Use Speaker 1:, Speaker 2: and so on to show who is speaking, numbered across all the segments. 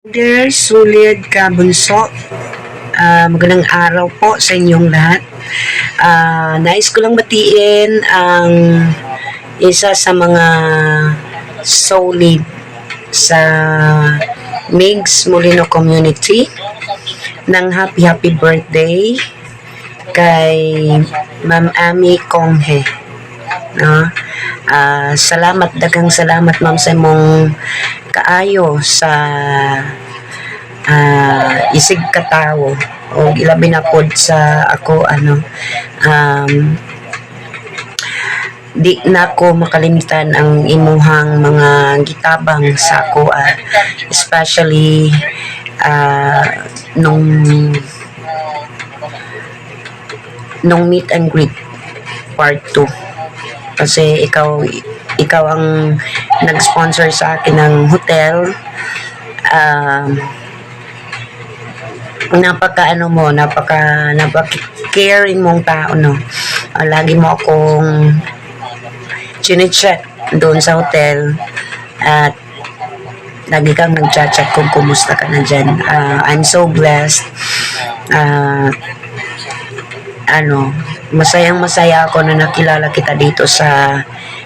Speaker 1: Dear Sulid Kabunso, magandang araw po sa inyong lahat. Nais ko lang batiin ang isa sa mga solid sa Migs Molino Community ng happy birthday kay Ma'am Ami Konghe. No? Salamat, daghang salamat ma'am sa imong kaayo sa isig katawo o ilabi na pod sa ako di na ko makalimutan ang imuhang mga gitabang sa ako, especially nung meet and greet part 2 kasi ikaw ang nag-sponsor sa akin ng hotel. Napaka caring mong tao, no. Lagi mo akong chine-check doon sa hotel at lagi kang nag-chat kung kumusta ka na dyan. I'm so blessed. Masayang-masaya ako na nakilala kita dito sa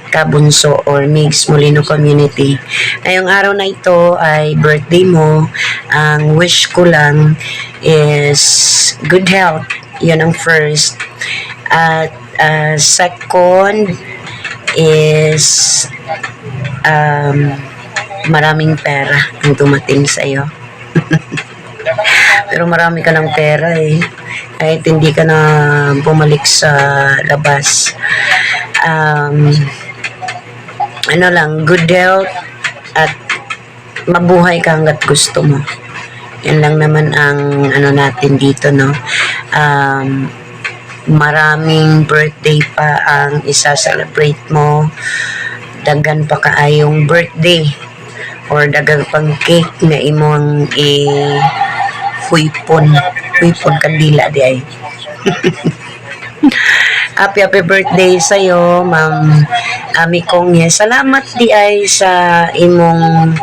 Speaker 1: Kabunso or Migs Molino Community. Ngayong araw na ito ay birthday mo. Ang wish ko lang is good health. Yun ang first. At second is maraming pera ang dumating sa iyo. Pero marami ka ng pera kahit hindi ka na bumalik sa labas. Good health at mabuhay ka hanggat gusto mo. Yan lang naman ang natin dito, no. Maraming birthday pa ang isa-celebrate mo. Dagan pa kaayong birthday or dagang pang cake na imong huipon kandila di ay. Happy birthday sa'yo, Ma'am Ami Konghe. Salamat di ay sa imong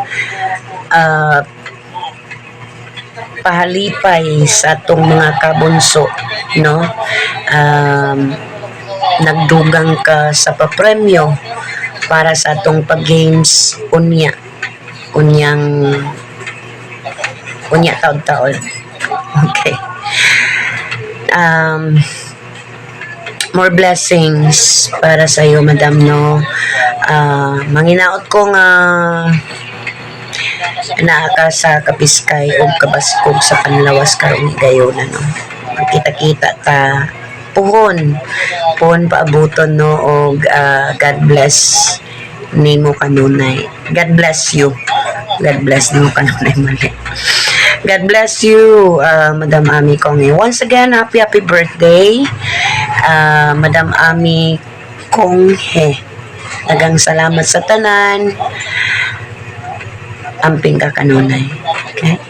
Speaker 1: pahalipay sa atong mga kabunso, no. Nagdugang ka sa papremyo para sa atong pag-games unyang taon-taon. Okay. More blessings para sa iyo, madam, no. Manginaot ko nga naaka sa kapiskay o kabaskog sa panlawas karong gayon, no. Kita-kita ta puhon paabuton, no, og God bless nimo kanunay. God bless you. God bless nimo kanunay mali. God bless you, Madam Ami Konghe. Once again, happy birthday, Madam Ami Konghe. Daghang salamat sa tanan. Amping ka kanunay. Okay?